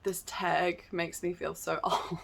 This tag makes me feel so old.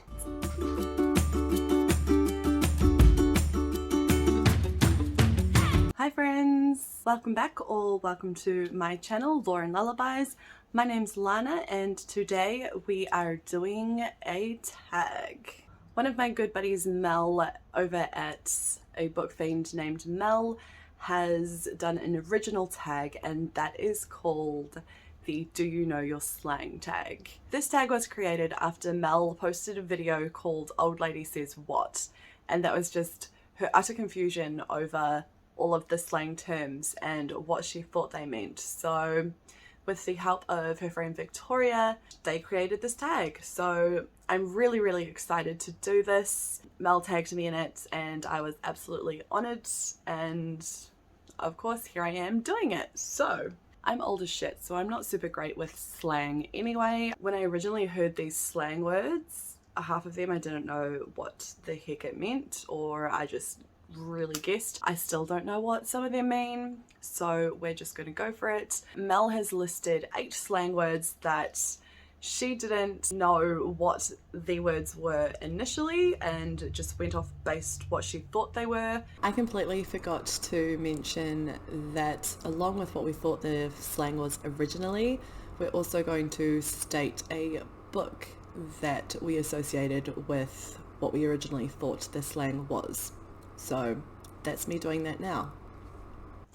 Hi friends! Welcome back or welcome to my channel, Lore and Lullabies. My name's Lana and today we are doing a tag. One of my good buddies, Mel, over at a book fiend named Mel, has done an original tag, and that is called the Do You Know Your Slang tag. This tag was created after Mel posted a video called Old Lady Says What, and that was just her utter confusion over all of the slang terms and what she thought they meant. So with the help of her friend Victoria, they created this tag. So I'm really excited to do this. Mel tagged me in it and I was absolutely honoured, and of course here I am doing it. So I'm old as shit, so I'm not super great with slang anyway. When I originally heard these slang words, half of them I didn't know what the heck it meant, or I just really guessed. I still don't know what some of them mean, so we're just going to go for it. Mel has listed 8 slang words that she didn't know what the words were initially and just went off based what she thought they were. I completely forgot to mention that along with what we thought the slang was originally, we're also going to state a book that we associated with what we originally thought the slang was. So that's me doing that now.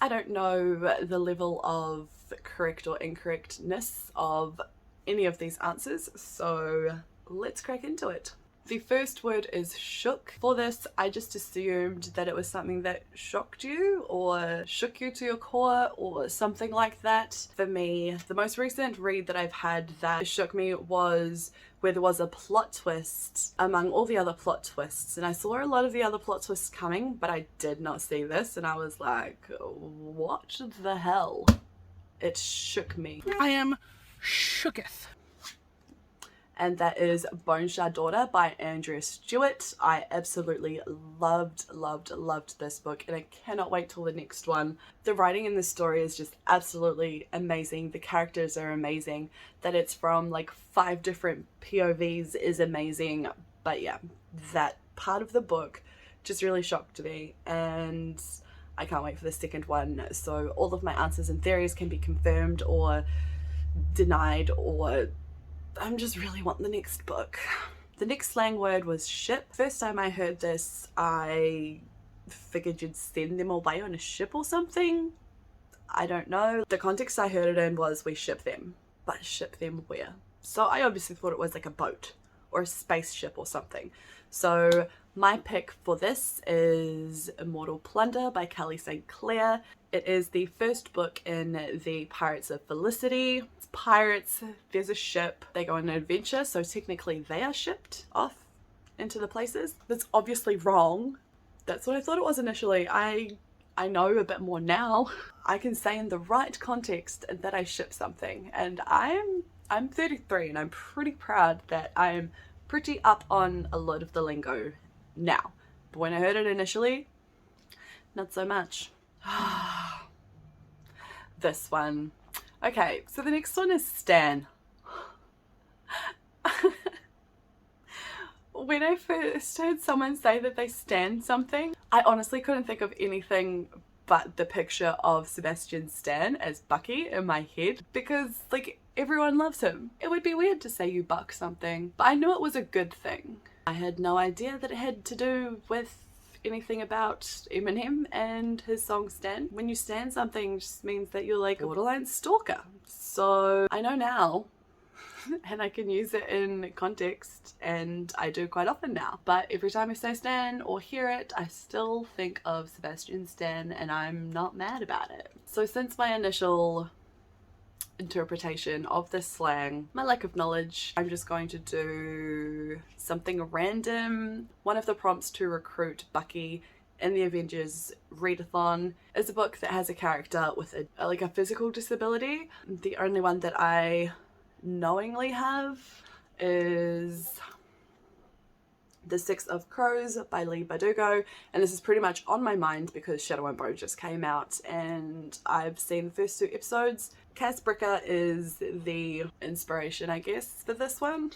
I don't know the level of correct or incorrectness of any of these answers, so let's crack into it. The first word is shook. For this, I just assumed that it was something that shocked you or shook you to your core or something like that. For me, the most recent read that I've had that shook me was where there was a plot twist among all the other plot twists, and I saw a lot of the other plot twists coming, but I did not see this, and I was like, what the hell? It shook me. I am shooketh. And that is Boneshard Daughter by Andrea Stewart. I absolutely loved this book, and I cannot wait till the next one. The writing in this story is just absolutely amazing. The characters are amazing. That it's from like 5 different POVs is amazing. But yeah, that part of the book just really shocked me, and I can't wait for the second one. So all of my answers and theories can be confirmed or denied, or I'm just really wanting the next book. The next slang word was ship. First time I heard this, I figured you'd send them away on a ship or something. I don't know. The context I heard it in was we ship them, but ship them where? So I obviously thought it was like a boat or a spaceship or something. So my pick for this is Immortal Plunder by Kelly St. Clair. It is the first book in the Pirates of Felicity. It's pirates, there's a ship, they go on an adventure, so technically they are shipped off into the places. That's obviously wrong. That's what I thought it was initially. I know a bit more now. I can say in the right context that I ship something, and I'm 33 and I'm pretty proud that I'm pretty up on a lot of the lingo now. But when I heard it initially, not so much. This one. Okay, so the next one is stan. When I first heard someone say that they stan something, I honestly couldn't think of anything but the picture of Sebastian Stan as Bucky in my head, because like everyone loves him. It would be weird to say you buck something, but I knew it was a good thing. I had no idea that it had to do with anything about Eminem and his song Stan. When you stan something, just means that you're like a borderline stalker. So I know now and I can use it in context, and I do quite often now. But every time I say Stan or hear it, I still think of Sebastian Stan, and I'm not mad about it. So since my initial interpretation of this slang, my lack of knowledge, I'm just going to do something random. One of the prompts to recruit Bucky in the Avengers readathon is a book that has a character with a physical disability. The only one that I knowingly have is The Six of Crows by Lee Bardugo, and this is pretty much on my mind because Shadow and Bone just came out and I've seen the first 2 episodes. Cass Bricker is the inspiration, I guess, for this one.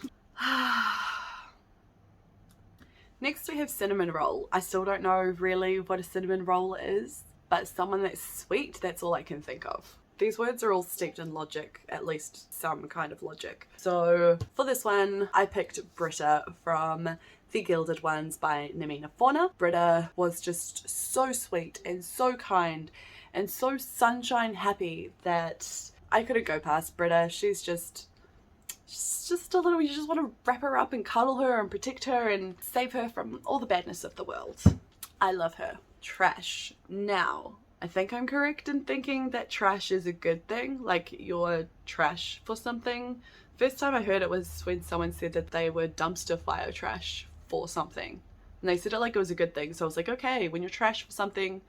Next we have cinnamon roll. I still don't know really what a cinnamon roll is, but someone that's sweet, that's all I can think of. These words are all steeped in logic, at least some kind of logic. So for this one, I picked Britta from The Gilded Ones by Namina Fauna. Britta was just so sweet and so kind and so sunshine happy that I couldn't go past Britta. She's just a little, you just want to wrap her up and cuddle her and protect her and save her from all the badness of the world. I love her. Trash. Now, I think I'm correct in thinking that trash is a good thing, like you're trash for something. First time I heard it was when someone said that they were dumpster fire trash for something. And they said it like it was a good thing, so I was like, okay, when you're trash for something,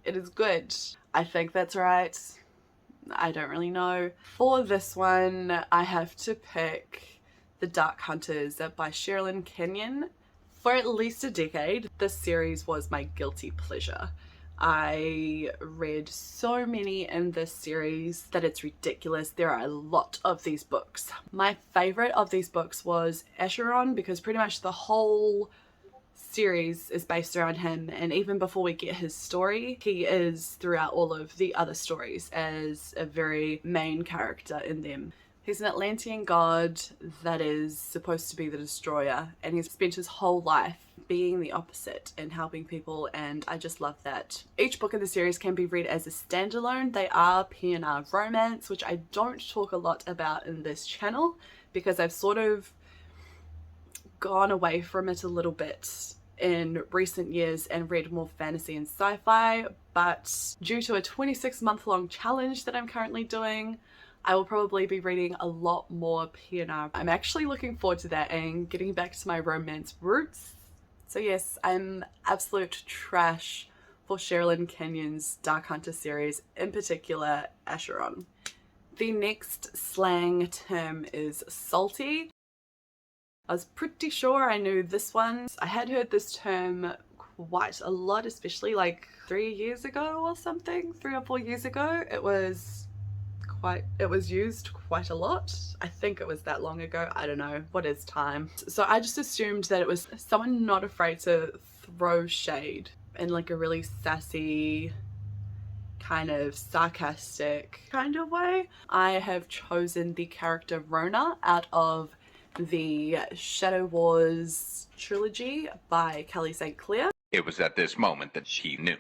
it is good. I think that's right. I don't really know. For this one, I have to pick The Dark Hunters by Sherilyn Kenyon. For at least a decade, this series was my guilty pleasure. I read so many in this series that it's ridiculous. There are a lot of these books. My favorite of these books was Acheron, because pretty much the whole series is based around him, and even before we get his story, he is throughout all of the other stories as a very main character in them. He's an Atlantean god that is supposed to be the destroyer, and he's spent his whole life being the opposite and helping people, and I just love that. Each book in the series can be read as a standalone. They are PNR romance, which I don't talk a lot about in this channel because I've sort of gone away from it a little bit in recent years and read more fantasy and sci-fi, but due to a 26-month-long challenge that I'm currently doing, I will probably be reading a lot more PNR. I'm actually looking forward to that and getting back to my romance roots. So yes, I'm absolute trash for Sherilyn Kenyon's Dark Hunter series, in particular Acheron. The next slang term is salty. I was pretty sure I knew this one. I had heard this term quite a lot, especially like 3 years ago or something, 3 or 4 years ago. It was used quite a lot. I think it was that long ago. I don't know. What is time? So I just assumed that it was someone not afraid to throw shade in like a really sassy, kind of sarcastic kind of way. I have chosen the character Rona out of the Shadow Wars trilogy by Kelly St. Clair. It was at this moment that she knew.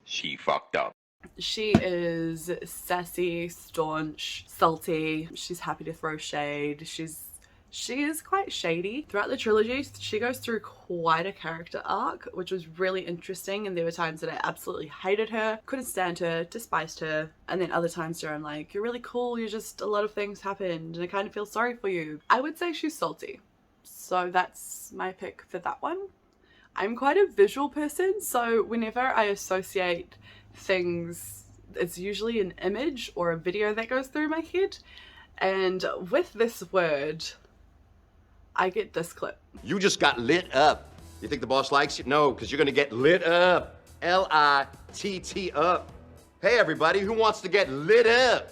She fucked up. She is sassy, staunch, salty. She's happy to throw shade. She is quite shady. Throughout the trilogy, she goes through quite a character arc, which was really interesting, and there were times that I absolutely hated her, couldn't stand her, despised her, and then other times where I'm like, you're really cool, you're just, a lot of things happened, and I kind of feel sorry for you. I would say she's salty. So that's my pick for that one. I'm quite a visual person, so whenever I associate things, it's usually an image or a video that goes through my head, and with this word, I get this clip. You just got lit up. You think the boss likes you? No, because you're gonna get lit up. L-I-T-T up. Hey everybody, who wants to get lit up?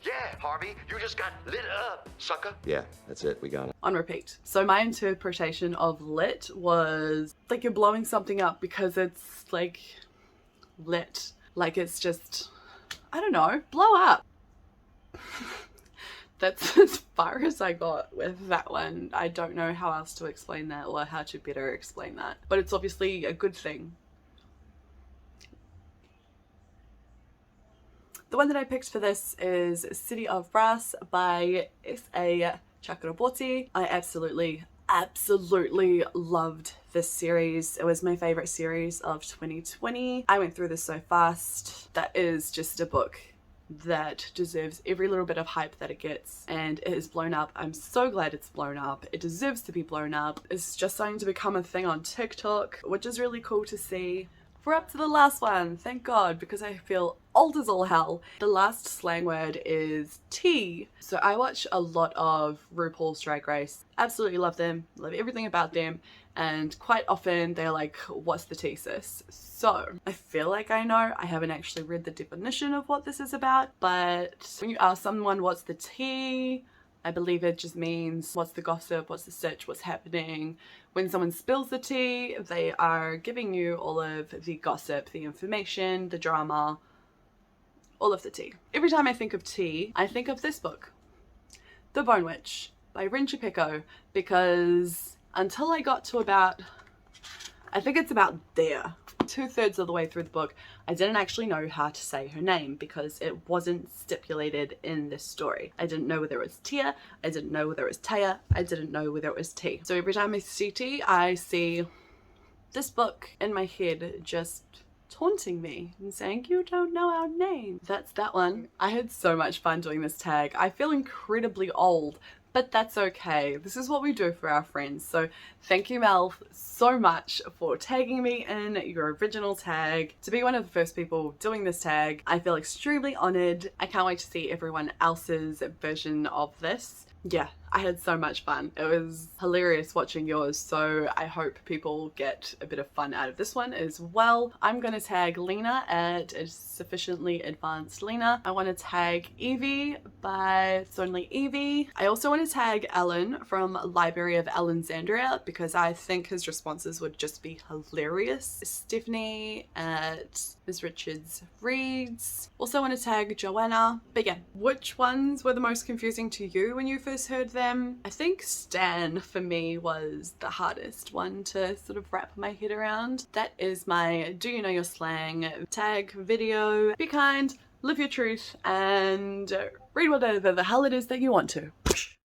Yeah, Harvey, you just got lit up, sucker. Yeah, that's it, we got it. On repeat. So my interpretation of lit was like you're blowing something up because it's like lit. Like it's just, I don't know, blow up. That's as far as I got with that one. I don't know how else to explain that or how to better explain that. But it's obviously a good thing. The one that I picked for this is City of Brass by S.A. Chakraborty. I absolutely loved this series. It was my favorite series of 2020. I went through this so fast. That is just a book that deserves every little bit of hype that it gets, and it is blown up. I'm so glad it's blown up. It deserves to be blown up. It's just starting to become a thing on TikTok, which is really cool to see. We're up to the last one, thank God, because I feel old as all hell. The last slang word is tea. So I watch a lot of RuPaul's Drag Race. Absolutely love them, love everything about them, and quite often they're like, what's the tea, sis? So I feel like I know. I haven't actually read the definition of what this is about, but when you ask someone what's the tea, I believe it just means what's the gossip, what's the sitch, what's happening. When someone spills the tea, they are giving you all of the gossip, the information, the drama, all of the tea. Every time I think of tea, I think of this book, The Bone Witch by Rincha Picco, because until I got to about, I think it's about there, 2/3 of the way through the book, I didn't actually know how to say her name because it wasn't stipulated in this story. I didn't know whether it was Tia, I didn't know whether it was Taya, I didn't know whether it was T. So every time I see T, I see this book in my head just taunting me and saying, you don't know our name. That's that one. I had so much fun doing this tag. I feel incredibly old, but that's okay. This is what we do for our friends. So thank you, Mel, so much for tagging me in your original tag. To be one of the first people doing this tag, I feel extremely honored. I can't wait to see everyone else's version of this. Yeah, I had so much fun. It was hilarious watching yours, so I hope people get a bit of fun out of this one as well. I'm gonna tag Lena at Sufficiently Advanced Lena. I want to tag Evie by It's Only Evie. I also want to tag Alan from Library of Alexandria because I think his responses would just be hilarious. Stephanie at Ms. Richards Reads. Also want to tag Joanna. But yeah, which ones were the most confusing to you when you first heard them? I think Stan for me was the hardest one to sort of wrap my head around. That is my Do You Know Your Slang tag video. Be kind, live your truth, and read whatever the hell it is that you want to.